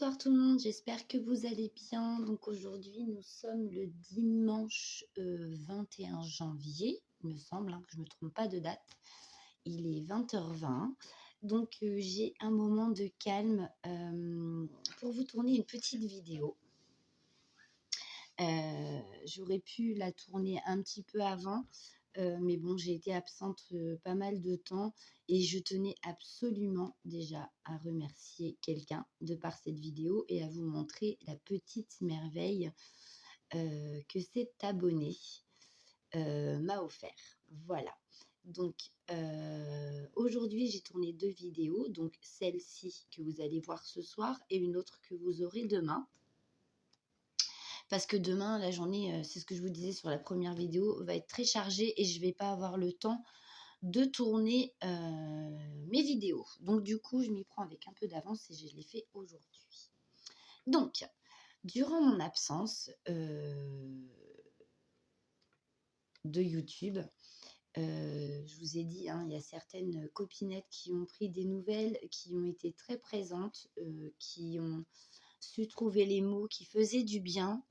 Bonsoir tout le monde, j'espère que vous allez bien. Donc aujourd'hui, nous sommes le dimanche 21 janvier, il me semble que je ne me trompe pas de date. Il est 20h20. Donc j'ai un moment de calme pour vous tourner une petite vidéo. J'aurais pu la tourner un petit peu avant, mais bon, j'ai été absente pas mal de temps et je tenais absolument déjà à remercier quelqu'un de par cette vidéo et à vous montrer la petite merveille que cet abonné m'a offert. Voilà. Donc aujourd'hui, j'ai tourné 2 vidéos, donc celle-ci que vous allez voir ce soir et une autre que vous aurez demain. Parce que demain, la journée, c'est ce que je vous disais sur la première vidéo, va être très chargée et je ne vais pas avoir le temps de tourner mes vidéos. Donc du coup, je m'y prends avec un peu d'avance et je l'ai fait aujourd'hui. Donc, durant mon absence de YouTube, je vous ai dit, il y a certaines copinettes qui ont pris des nouvelles, qui ont été très présentes, qui ont su trouver les mots qui faisaient du bien.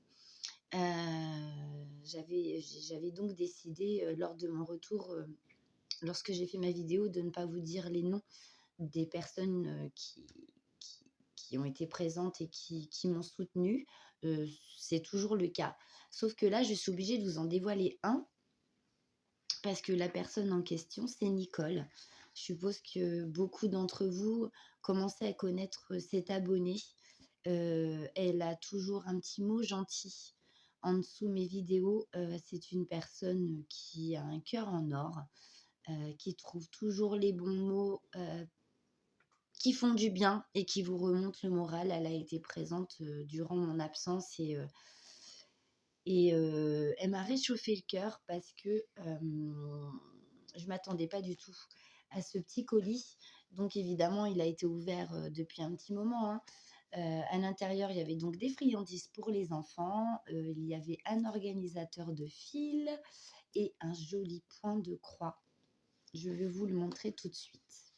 J'avais donc décidé lors de mon retour, lorsque j'ai fait ma vidéo, de ne pas vous dire les noms des personnes qui ont été présentes et qui m'ont soutenue. C'est toujours le cas. Sauf que là, je suis obligée de vous en dévoiler un parce que la personne en question, c'est Nicole. Je suppose que beaucoup d'entre vous commencez à connaître cette abonnée. Elle a toujours un petit mot gentil en dessous mes vidéos. C'est une personne qui a un cœur en or, qui trouve toujours les bons mots qui font du bien et qui vous remontent le moral. Elle a été présente durant mon absence et elle m'a réchauffé le cœur parce que je ne m'attendais pas du tout à ce petit colis. Donc évidemment, il a été ouvert depuis un petit moment. À l'intérieur, il y avait donc des friandises pour les enfants. Il y avait un organisateur de fil et un joli point de croix. Je vais vous le montrer tout de suite.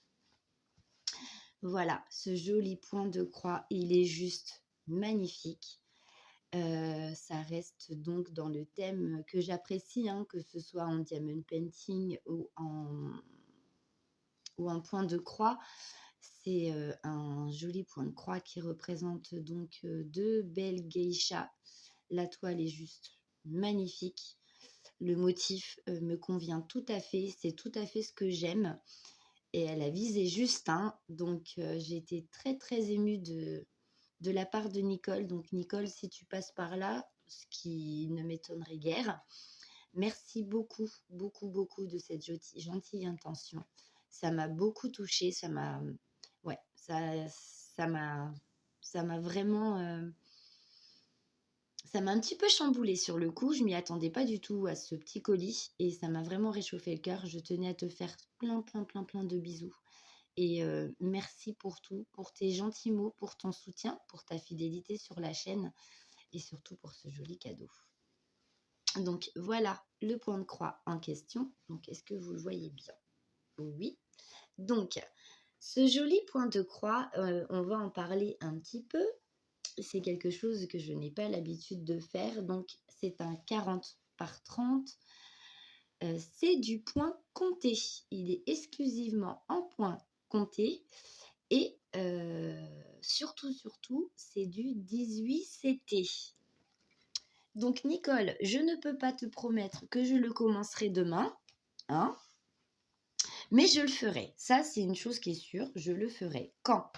Voilà, ce joli point de croix, il est juste magnifique. Ça reste donc dans le thème que j'apprécie, que ce soit en diamond painting ou en point de croix. C'est un joli point de croix qui représente donc 2 belles geishas. La toile est juste magnifique. Le motif me convient tout à fait. C'est tout à fait ce que j'aime. Et elle a visé juste. Donc j'ai été très très émue de la part de Nicole. Donc Nicole, si tu passes par là, ce qui ne m'étonnerait guère, merci beaucoup, beaucoup, beaucoup de cette gentille intention. Ça m'a beaucoup touchée, ça m'a vraiment, ça m'a un petit peu chamboulée sur le coup. Je m'y attendais pas du tout à ce petit colis et ça m'a vraiment réchauffé le cœur. Je tenais à te faire plein, plein, plein, plein de bisous. Et merci pour tout, pour tes gentils mots, pour ton soutien, pour ta fidélité sur la chaîne et surtout pour ce joli cadeau. Donc voilà le point de croix en question. Donc est-ce que vous le voyez bien? Oui. Donc ce joli point de croix, on va en parler un petit peu. C'est quelque chose que je n'ai pas l'habitude de faire. Donc c'est un 40 par 30. C'est du point compté. Il est exclusivement en point compté. Et surtout, c'est du 18 CT. Donc Nicole, je ne peux pas te promettre que je le commencerai demain, mais je le ferai. Ça, c'est une chose qui est sûre, je le ferai. Quand?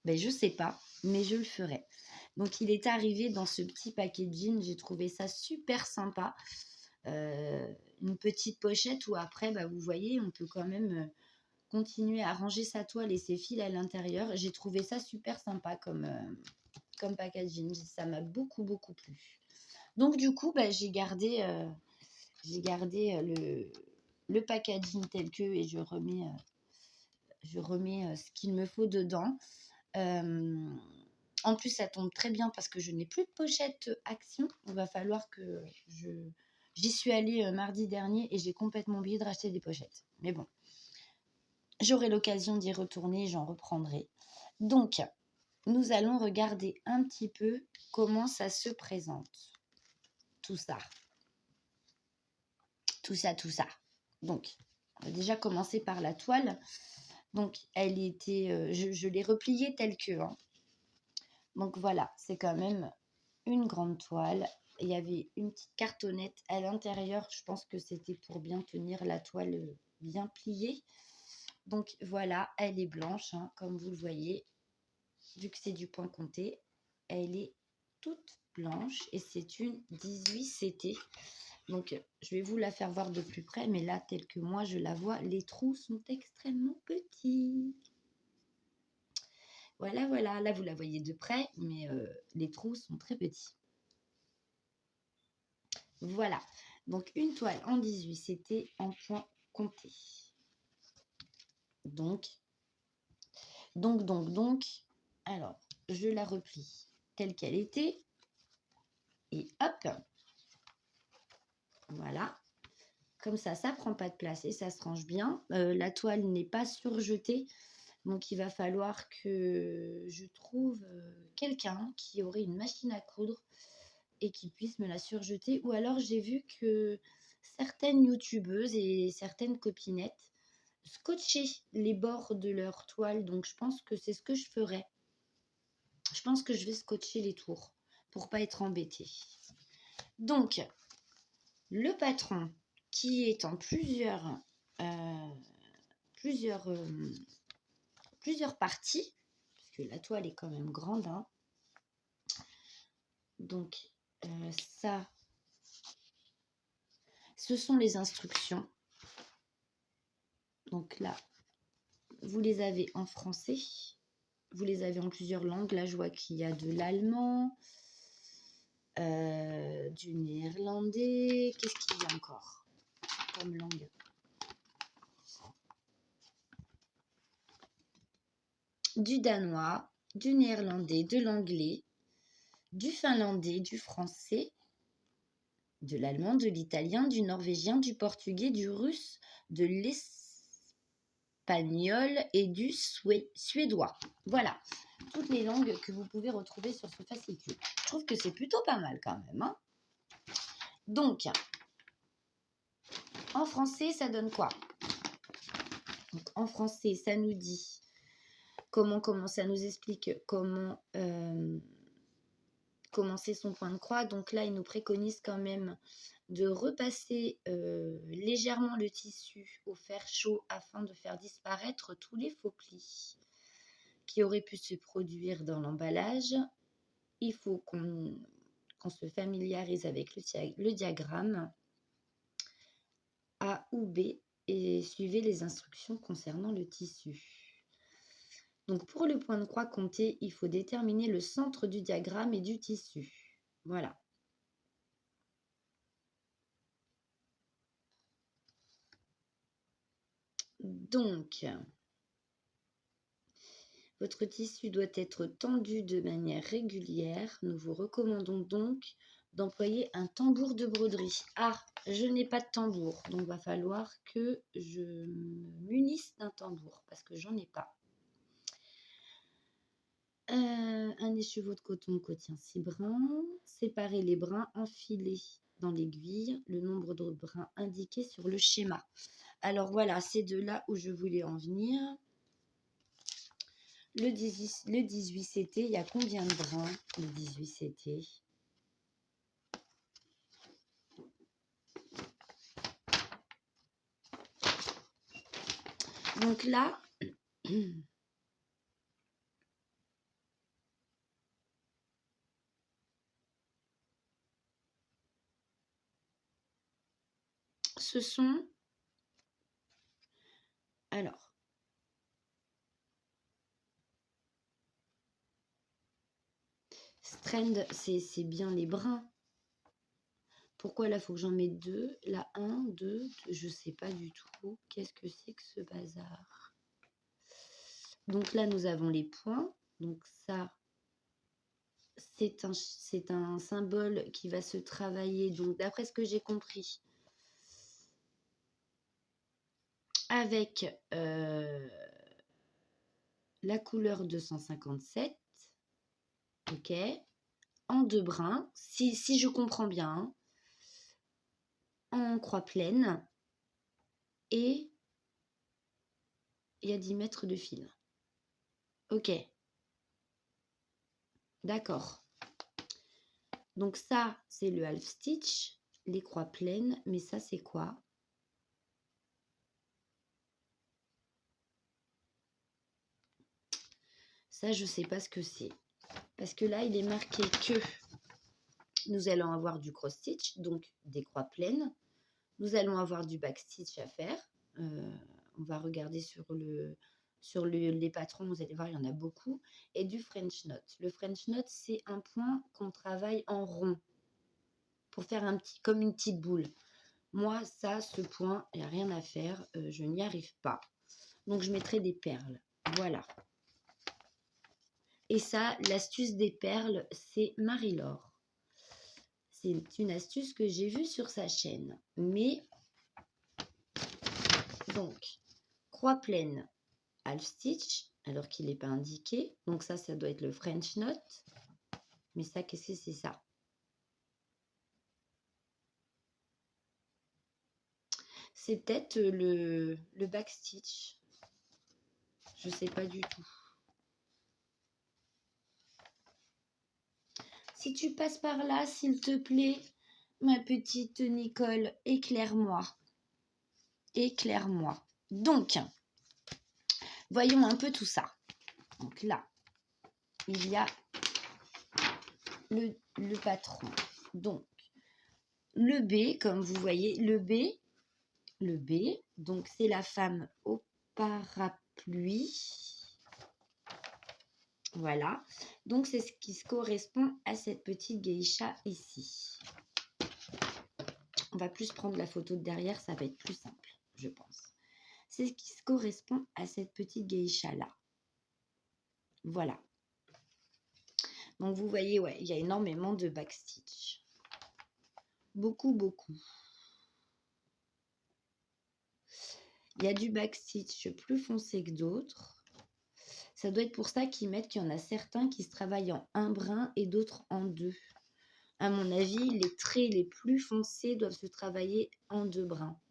Je ne sais pas, mais je le ferai. Donc il est arrivé dans ce petit packaging, j'ai trouvé ça super sympa. Une petite pochette où après, vous voyez, on peut quand même continuer à ranger sa toile et ses fils à l'intérieur. J'ai trouvé ça super sympa comme packaging. Ça m'a beaucoup, beaucoup plu. Donc, du coup, j'ai gardé, le packaging tel que et je remets ce qu'il me faut dedans. En plus, ça tombe très bien parce que je n'ai plus de pochette Action. Il va falloir que j'y suis allée mardi dernier et j'ai complètement oublié de racheter des pochettes. Mais bon, j'aurai l'occasion d'y retourner et j'en reprendrai. Donc, nous allons regarder un petit peu comment ça se présente. Tout ça. Tout ça, tout ça. Donc, on va déjà commencer par la toile. Donc, elle était... je l'ai repliée telle que. Hein. Donc, voilà, c'est quand même une grande toile. Il y avait une petite cartonnette à l'intérieur. Je pense que c'était pour bien tenir la toile bien pliée. Donc, voilà, elle est blanche, hein, comme vous le voyez. Vu que c'est du point compté, elle est toute blanche et c'est une 18CT. Donc, je vais vous la faire voir de plus près, mais là, tel que moi, je la vois, les trous sont extrêmement petits. Voilà, voilà. Là, vous la voyez de près, mais les trous sont très petits. Voilà. Donc, une toile en 18, c'était en point compté. Donc, alors, je la replie telle qu'elle était. Et hop, voilà. Comme ça prend pas de place et ça se range bien. La toile n'est pas surjetée. Donc, il va falloir que je trouve quelqu'un qui aurait une machine à coudre et qui puisse me la surjeter. Ou alors, j'ai vu que certaines youtubeuses et certaines copinettes scotchaient les bords de leur toile. Donc, je pense que c'est ce que je ferai. Je pense que je vais scotcher les tours pour pas être embêtée. Donc, le patron qui est en plusieurs parties, parce que la toile est quand même grande. Hein. Donc, ça, ce sont les instructions. Donc là, vous les avez en français. Vous les avez en plusieurs langues. Là, je vois qu'il y a de l'allemand, du néerlandais. Qu'est-ce qu'il y a encore comme langue? Du danois, du néerlandais, de l'anglais, du finlandais, du français, de l'allemand, de l'italien, du norvégien, du portugais, du russe, de l'espagnol et du suédois. Voilà, toutes les langues que vous pouvez retrouver sur ce fascicule. Je trouve que c'est plutôt pas mal quand même. Hein. Donc, en français, ça donne quoi? Donc, en français, ça nous dit comment ça nous explique comment commencer son point de croix. Donc là, il nous préconise quand même de repasser légèrement le tissu au fer chaud afin de faire disparaître tous les faux plis qui auraient pu se produire dans l'emballage. Il faut qu'on se familiarise avec le diagramme A ou B et suivez les instructions concernant le tissu. Donc, pour le point de croix compté, il faut déterminer le centre du diagramme et du tissu. Voilà. Donc, votre tissu doit être tendu de manière régulière. Nous vous recommandons donc d'employer un tambour de broderie. Ah, je n'ai pas de tambour, donc il va falloir que je me munisse d'un tambour parce que j'en ai pas. Un écheveau de coton contient 6 brins. Séparez les brins, enfilez dans l'aiguille le nombre de brins indiqués sur le schéma. Alors voilà, c'est de là où je voulais en venir. Le 18CT, il y a combien de brins, le 18CT? Donc là, ce sont... Alors, strand, c'est bien les brins. Pourquoi là, il faut que j'en mette 2? Là, 1, 2, je sais pas du tout. Qu'est-ce que c'est que ce bazar? Donc là, nous avons les points. Donc ça, c'est un symbole qui va se travailler. Donc d'après ce que j'ai compris, avec la couleur 257. ok, en 2 brins, si je comprends bien, hein, en croix pleine, et il y a 10 mètres de fil. Ok, d'accord. Donc ça, c'est le half stitch, les croix pleines, mais ça, c'est quoi? Ça, je ne sais pas ce que c'est. Parce que là, il est marqué que nous allons avoir du cross stitch, donc des croix pleines. Nous allons avoir du back stitch à faire. On va regarder sur les patrons, vous allez voir, il y en a beaucoup. Et du French knot. Le French knot, c'est un point qu'on travaille en rond pour faire comme une petite boule. Moi, ça, ce point, il n'y a rien à faire. Je n'y arrive pas. Donc, je mettrai des perles. Voilà. Et ça, l'astuce des perles, c'est Marie-Laure. C'est une astuce que j'ai vue sur sa chaîne. Mais, donc, croix pleine, half stitch, alors qu'il n'est pas indiqué. Donc ça doit être le French knot. Mais ça, qu'est-ce que c'est ça? C'est peut-être le back stitch. Je ne sais pas du tout. Si tu passes par là, s'il te plaît, ma petite Nicole, éclaire-moi. Éclaire-moi. Donc, voyons un peu tout ça. Donc là, il y a le patron. Donc, le B, comme vous voyez, le B, donc c'est la femme au parapluie. Voilà. Donc, c'est ce qui se correspond à cette petite geisha ici. On va plus prendre la photo de derrière, ça va être plus simple, je pense. C'est ce qui se correspond à cette petite geisha-là. Voilà. Donc, vous voyez, ouais, il y a énormément de backstitch. Beaucoup, beaucoup. Il y a du backstitch plus foncé que d'autres. Ça doit être pour ça qu'ils mettent qu'il y en a certains qui se travaillent en un brin et d'autres en 2. À mon avis, les traits les plus foncés doivent se travailler en 2 brins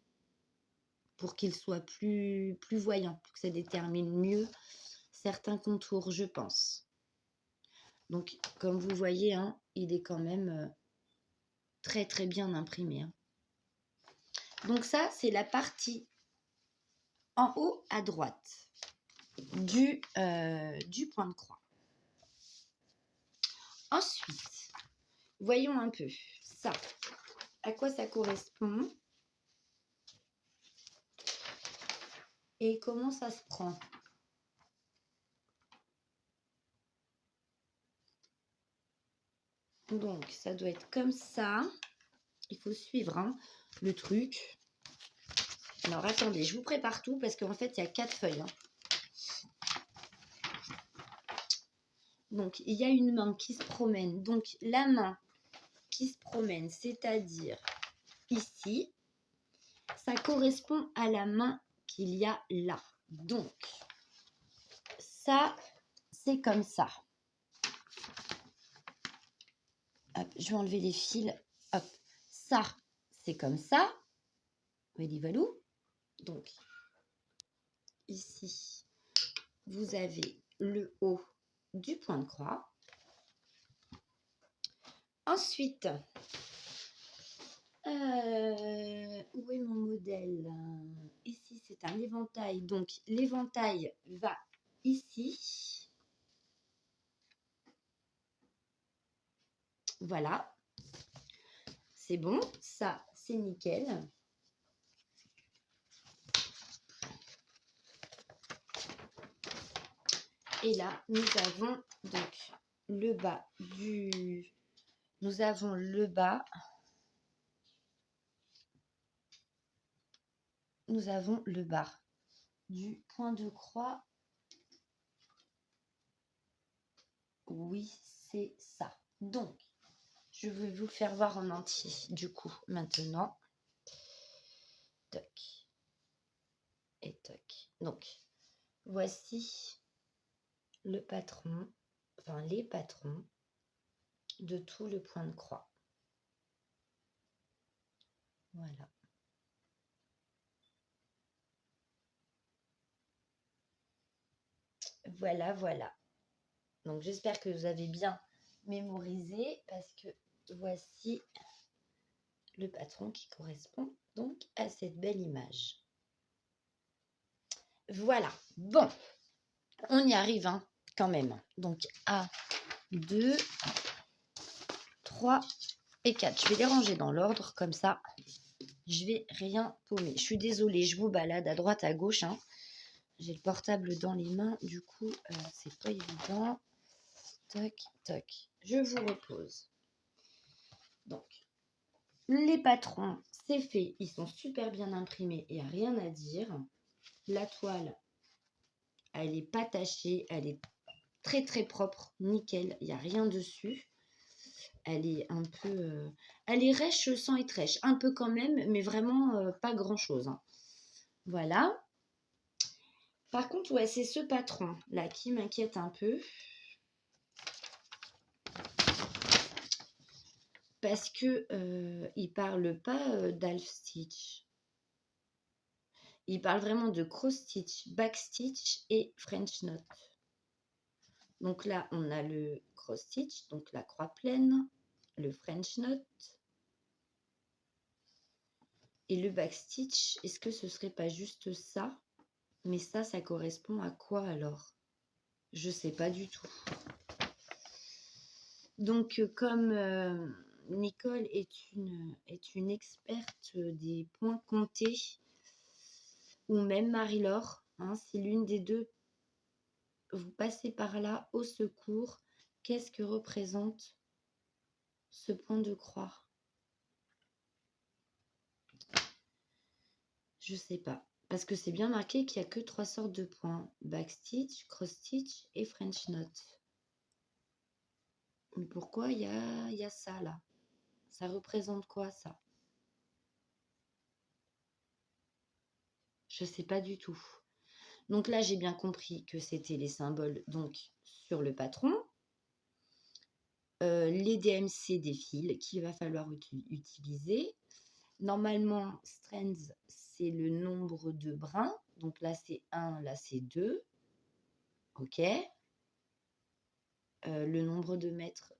pour qu'ils soient plus voyants, pour que ça détermine mieux certains contours, je pense. Donc, comme vous voyez, hein, il est quand même très, très bien imprimé. Hein. Donc ça, c'est la partie en haut à droite du point de croix. Ensuite, voyons un peu ça. À quoi ça correspond et comment ça se prend. Donc, ça doit être comme ça. Il faut suivre hein, le truc. Alors, attendez, je vous prépare tout parce qu'en fait, il y a 4 feuilles. Hein. Donc, il y a une main qui se promène. Donc, la main qui se promène, c'est-à-dire ici, ça correspond à la main qu'il y a là. Donc, ça, c'est comme ça. Hop, je vais enlever les fils. Hop, ça, c'est comme ça. Valou. Donc, ici, vous avez le haut du point de croix. Ensuite, où est mon modèle? Ici, c'est un éventail. Donc, l'éventail va ici. Voilà. C'est bon. Ça, c'est nickel. Et là, nous avons donc le bas du... Nous avons le bas. Nous avons le bas du point de croix. Oui, c'est ça. Donc, je vais vous faire voir en entier, du coup, maintenant. Toc. Et toc. Donc, voici le patron, enfin les patrons. de tout le point de croix. Voilà. Voilà, voilà. Donc, j'espère que vous avez bien mémorisé parce que voici le patron qui correspond donc à cette belle image. Voilà. Bon, on y arrive hein, quand même. Donc, 1, 2, 3 et 4. Je vais les ranger dans l'ordre comme ça. Je vais rien paumer. Je suis désolée, je vous balade à droite, à gauche. Hein. J'ai le portable dans les mains, du coup, c'est pas évident. Toc, toc. Je vous repose. Donc, les patrons, c'est fait. Ils sont super bien imprimés. Il n'y a rien à dire. La toile, elle n'est pas tachée. Elle est très, très propre. Nickel. Il n'y a rien dessus. Elle est un peu... elle est rêche sans être rêche. Un peu quand même, mais vraiment pas grand-chose. Hein. Voilà. Par contre, ouais, c'est ce patron-là qui m'inquiète un peu. Parce que il parle pas d'half stitch. Il parle vraiment de cross stitch, back stitch et French knot. Donc là, on a le cross stitch, donc la croix pleine, le French knot et le back stitch. Est-ce que ce serait pas juste ça? Mais ça correspond à quoi alors? Je sais pas du tout. Donc comme Nicole est une experte des points comptés, ou même Marie-Laure, hein, si l'une des deux vous passez par là, au secours, qu'est-ce que représente ce point de croix? Je sais pas. Parce que c'est bien marqué qu'il n'y a que 3 sortes de points. Backstitch, cross-stitch et French knot. Mais pourquoi il y a ça là? Ça représente quoi ça? Je sais pas du tout. Donc là, j'ai bien compris que c'était les symboles donc sur le patron. Les DMC des fils qu'il va falloir utiliser. Normalement, strands, c'est le nombre de brins. Donc là, c'est 1, là, c'est 2. OK. Le nombre de mètres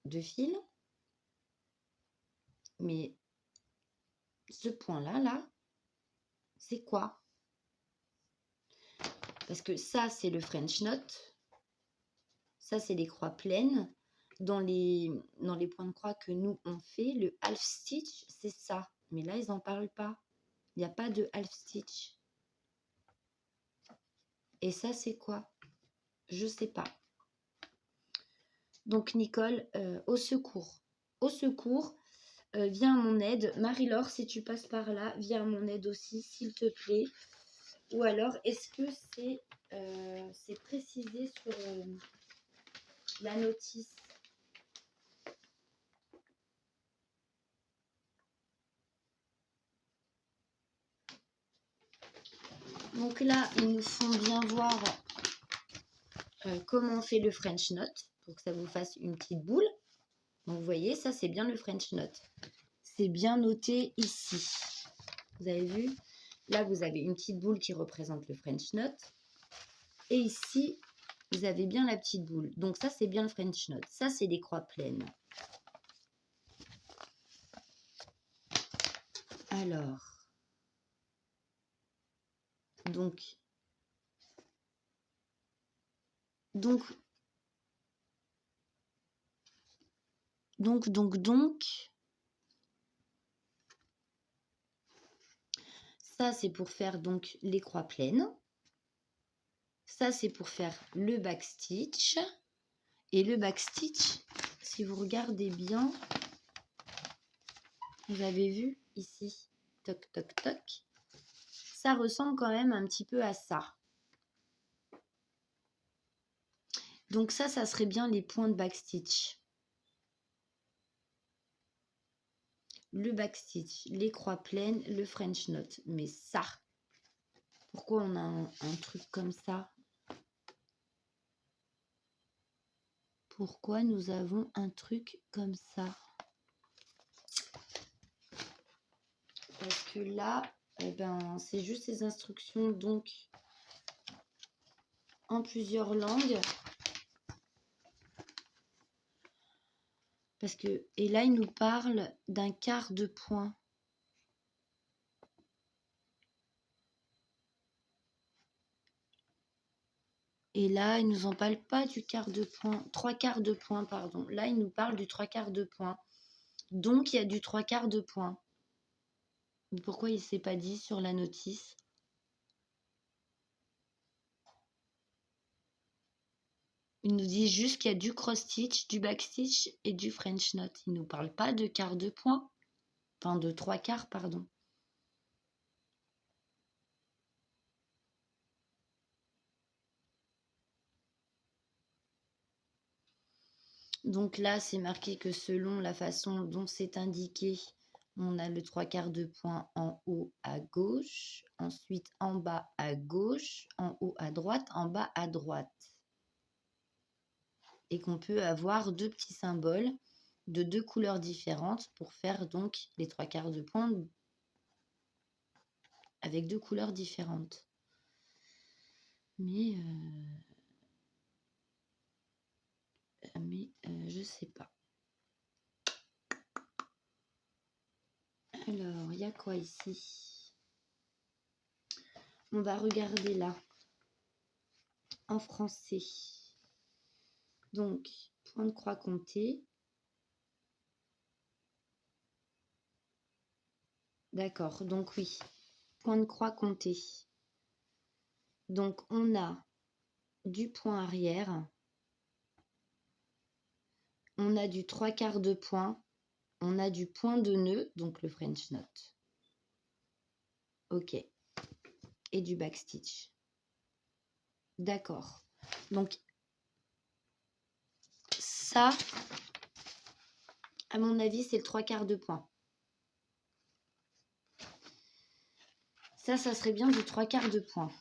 de fil. Mais ce point-là, là, c'est quoi? Parce que ça, c'est le French knot. Ça, c'est les croix pleines. Dans les points de croix que nous, on fait, le half stitch, c'est ça. Mais là, ils n'en parlent pas. Il n'y a pas de half stitch. Et ça, c'est quoi? Je ne sais pas. Donc, Nicole, au secours. Au secours, viens à mon aide. Marie-Laure, si tu passes par là, viens à mon aide aussi, s'il te plaît. Ou alors, est-ce que c'est précisé sur la notice? Donc là, ils nous font bien voir comment on fait le French knot pour que ça vous fasse une petite boule. Donc vous voyez, ça c'est bien le French knot. C'est bien noté ici. Vous avez vu? Là, vous avez une petite boule qui représente le French knot. Et ici, vous avez bien la petite boule. Donc ça, c'est bien le French knot. Ça, c'est des croix pleines. Alors, donc, ça, c'est pour faire donc les croix pleines. Ça, c'est pour faire le backstitch. Et le backstitch, si vous regardez bien, vous avez vu ici, toc, toc, toc, ça ressemble quand même un petit peu à ça. Donc ça serait bien les points de backstitch. Le backstitch, les croix pleines, le French knot. Mais ça, pourquoi on a un truc comme ça? pourquoi nous avons un truc comme ça. Parce que là, eh ben, c'est juste les instructions, donc, en plusieurs langues. Parce que, et là, il nous parle d'un quart de point. Et là, il nous en parle pas du quart de point, 3/4 de point, pardon. Là, il nous parle du 3/4 de point. Donc, il y a du 3/4 de point. Pourquoi il ne s'est pas dit sur la notice? Il nous dit juste qu'il y a du cross-stitch, du back-stitch et du French knot. Il ne nous parle pas de quart de point. Enfin, de 3/4, pardon. Donc là, c'est marqué que selon la façon dont c'est indiqué, on a le 3/4 de point en haut à gauche, ensuite en bas à gauche, en haut à droite, en bas à droite. Et qu'on peut avoir deux petits symboles de deux couleurs différentes pour faire donc les 3/4 de point avec deux couleurs différentes. Mais je sais pas. Alors, il y a quoi ici? On va regarder là, en français. Donc, point de croix compté. D'accord, donc oui, point de croix compté. Donc, on a du point arrière. On a du 3/4 de point. On a du point de nœud, donc le French knot. Ok. Et du backstitch. D'accord. Donc, ça, à mon avis, c'est le 3/4 de point. Ça serait bien du 3/4 de point.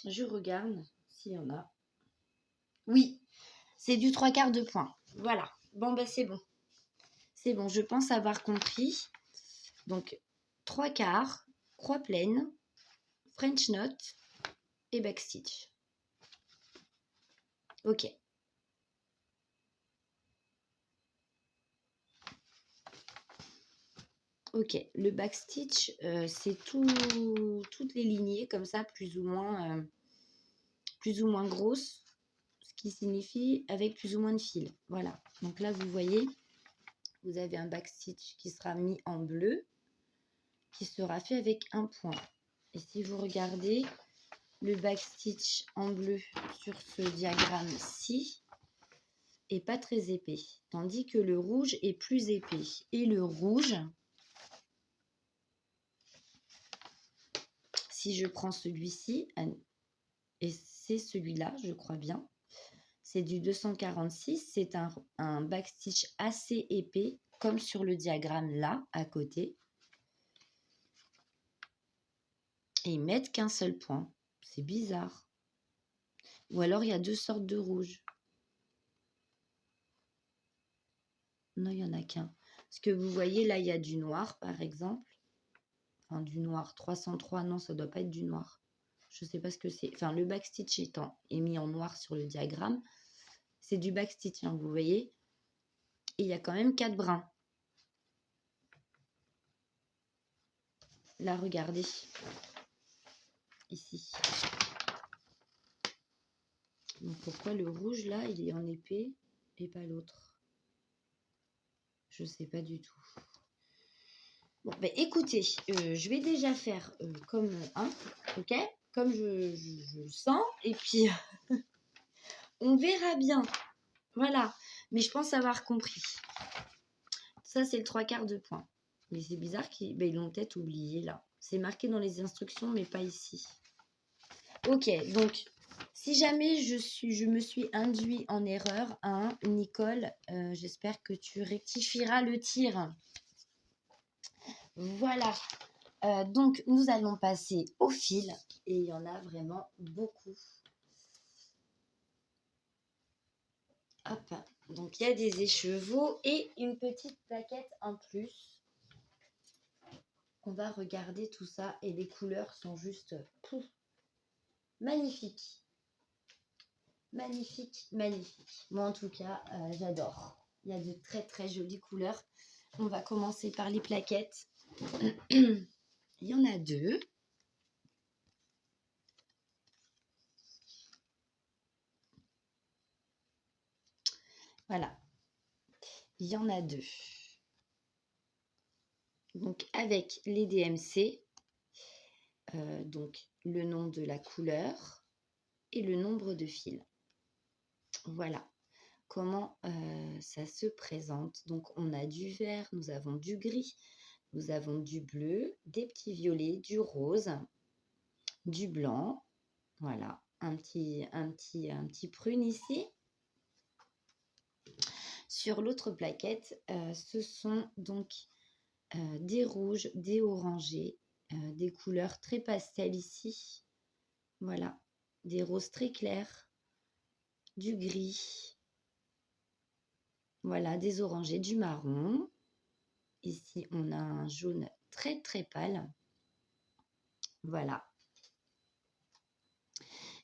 Je regarde s'il y en a. Oui, c'est du 3/4 de point. Voilà. Bon, ben c'est bon. C'est bon, je pense avoir compris. Donc, 3/4, croix pleine, French knot et backstitch. Ok. Ok, le backstitch, c'est toutes les lignées comme ça, plus ou moins grosses, ce qui signifie avec plus ou moins de fil. Voilà, donc là, vous voyez, vous avez un backstitch qui sera mis en bleu, qui sera fait avec un point. Et si vous regardez le backstitch en bleu sur ce diagramme-ci, est pas très épais, tandis que le rouge est plus épais. Et le rouge, si je prends celui-ci, et c'est celui-là, je crois bien, c'est du 246, c'est un backstitch assez épais, comme sur le diagramme là, à côté. Et ils mettent qu'un seul point. C'est bizarre. Ou alors, il y a deux sortes de rouge. Non, il n'y en a qu'un. Parce que vous voyez, là, il y a du noir, par exemple. Enfin, du noir. 303, non, ça ne doit pas être du noir. Je ne sais pas ce que c'est. Enfin, le backstitch est mis en noir sur le diagramme. C'est du backstitch, hein, vous voyez. Et il y a quand même 4 brins. Là, regardez. Ici. Donc, pourquoi le rouge, là, il est en épais et pas l'autre? Je ne sais pas du tout. Bon, ben écoutez, je vais déjà faire comme un, ok? Comme je le sens. Et puis, on verra bien. Voilà. Mais je pense avoir compris. Ça, c'est le 3/4 de point. Mais c'est bizarre qu'ils l'ont peut-être oublié là. C'est marqué dans les instructions, mais pas ici. Ok, donc, si jamais je me suis induit en erreur, hein, Nicole, j'espère que tu rectifieras le tir. Voilà. Donc, nous allons passer au fil et il y en a vraiment beaucoup. Hop, donc il y a des écheveaux et une petite plaquette en plus. On va regarder tout ça et les couleurs sont juste magnifiques. Magnifique, magnifique. Moi, en tout cas, j'adore. Il y a de très, très jolies couleurs. On va commencer par les plaquettes. Il y en a 2. Voilà. Il y en a 2. Donc, avec les DMC, donc le nom de la couleur et le nombre de fils. Voilà comment ça se présente. Donc, on a du vert, nous avons du gris, nous avons du bleu, des petits violets, du rose, du blanc. Voilà, un petit prune ici. Sur l'autre plaquette, ce sont donc des rouges, des orangés, des couleurs très pastel ici. Voilà, des roses très clairs, du gris. Voilà, des orangés, du marron. Ici, on a un jaune très très pâle. Voilà.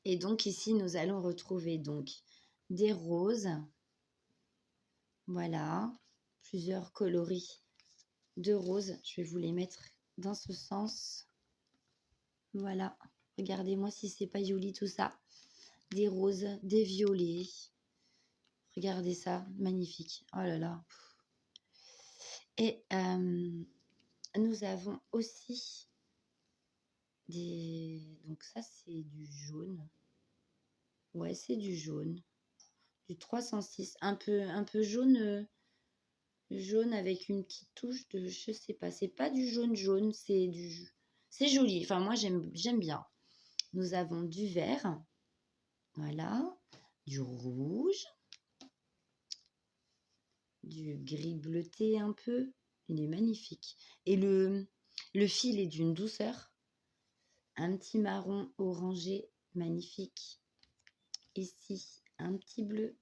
Et donc ici, nous allons retrouver donc des roses. Voilà, plusieurs coloris de roses. Je vais vous les mettre dans ce sens. Voilà, regardez-moi si c'est pas joli tout ça. Des roses, des violets. Regardez ça, magnifique. Oh là là. Et nous avons aussi des... Donc ça, c'est du jaune. Ouais, c'est du jaune. Du 306. Un peu jaune, jaune avec une petite touche de... Je sais pas, c'est pas du jaune jaune, c'est du... C'est joli. Enfin, moi, j'aime bien. Nous avons du vert. Voilà. Du rouge. Du gris bleuté un peu. Il est magnifique. Et le fil est d'une douceur. Un petit marron orangé magnifique. Ici, un petit bleu.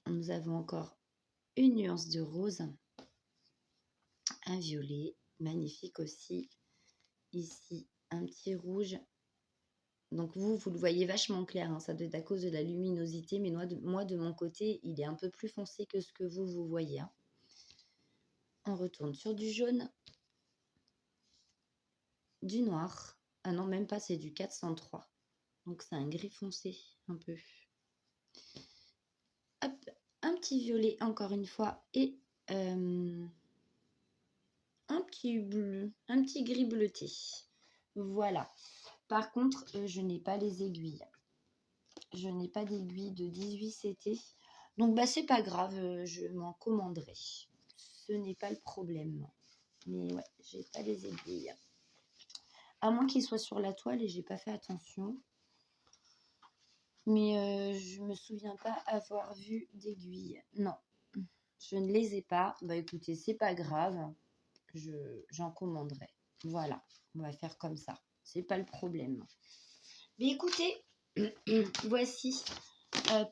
Nous avons encore une nuance de rose. Un violet magnifique aussi. Ici, un petit rouge. Donc vous le voyez vachement clair, hein. Ça doit être à cause de la luminosité, mais moi, de mon côté, il est un peu plus foncé que ce que vous voyez, hein. On retourne sur du jaune, du noir. Ah non, même pas, c'est du 403. Donc c'est un gris foncé, un peu. Hop, un petit violet encore une fois et un petit bleu, un petit gris bleuté. Voilà. Par contre, je n'ai pas les aiguilles. Je n'ai pas d'aiguille de 18 CT. Donc, bah, c'est pas grave, je m'en commanderai. Ce n'est pas le problème. Mais ouais, j'ai pas les aiguilles. À moins qu'ils soient sur la toile et j'ai pas fait attention. Mais je me souviens pas avoir vu d'aiguilles. Non, je ne les ai pas. Bah écoutez, c'est pas grave. J'en commanderai. Voilà, on va faire comme ça. C'est pas le problème. Mais écoutez, voici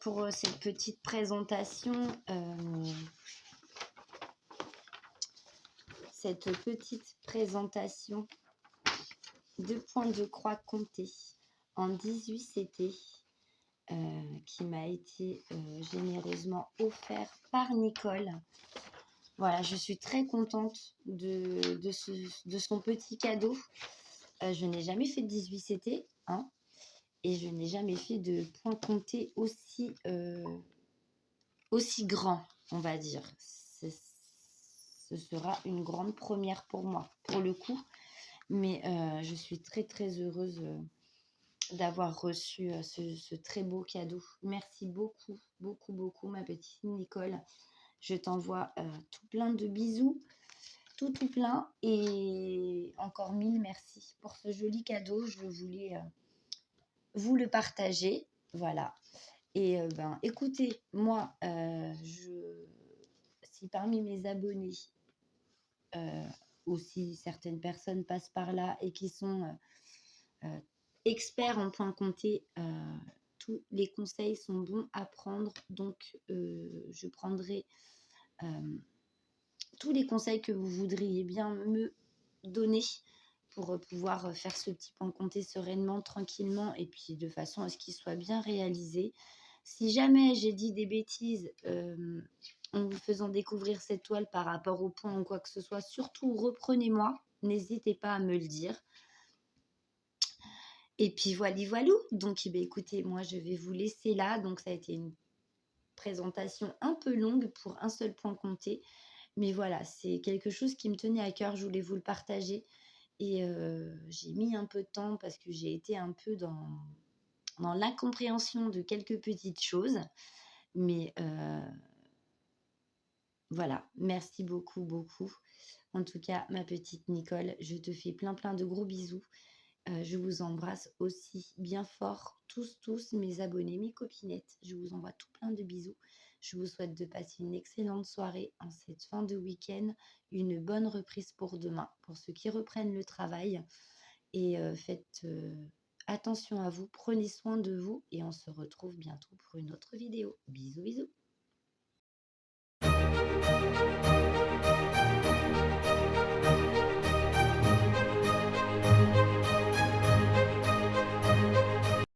pour cette petite présentation. De points de croix comptés en 18 CT qui m'a été généreusement offert par Nicole. Voilà, je suis très contente de son petit cadeau. Je n'ai jamais fait de 18 CT, hein, et je n'ai jamais fait de points comptés aussi grand, on va dire. Ce sera une grande première pour moi, pour le coup. Mais je suis très, très heureuse d'avoir reçu ce très beau cadeau. Merci beaucoup, beaucoup, beaucoup, ma petite Nicole. Je t'envoie tout plein de bisous, tout plein. Et encore 1000 merci pour ce joli cadeau. Je voulais vous le partager. Voilà. Et écoutez, moi, si parmi mes abonnés, aussi certaines personnes passent par là et qui sont experts en points comptés, tous les conseils sont bons à prendre. Donc, je prendrai tous les conseils que vous voudriez bien me donner pour pouvoir faire ce petit point compté sereinement, tranquillement et puis de façon à ce qu'il soit bien réalisé. Si jamais j'ai dit des bêtises en vous faisant découvrir cette toile par rapport au point ou quoi que ce soit, surtout reprenez-moi, n'hésitez pas à me le dire. Et puis voilou. Donc, eh bien, écoutez, moi, je vais vous laisser là. Donc, ça a été une présentation un peu longue pour un seul point compté. Mais voilà, c'est quelque chose qui me tenait à cœur. Je voulais vous le partager. Et j'ai mis un peu de temps parce que j'ai été un peu dans l'incompréhension de quelques petites choses. Mais voilà, merci beaucoup, beaucoup. En tout cas, ma petite Nicole, je te fais plein, plein de gros bisous. Je vous embrasse aussi bien fort, tous mes abonnés, mes copinettes. Je vous envoie tout plein de bisous. Je vous souhaite de passer une excellente soirée en cette fin de week-end, une bonne reprise pour demain, pour ceux qui reprennent le travail. Et faites attention à vous, prenez soin de vous et on se retrouve bientôt pour une autre vidéo. Bisous, bisous.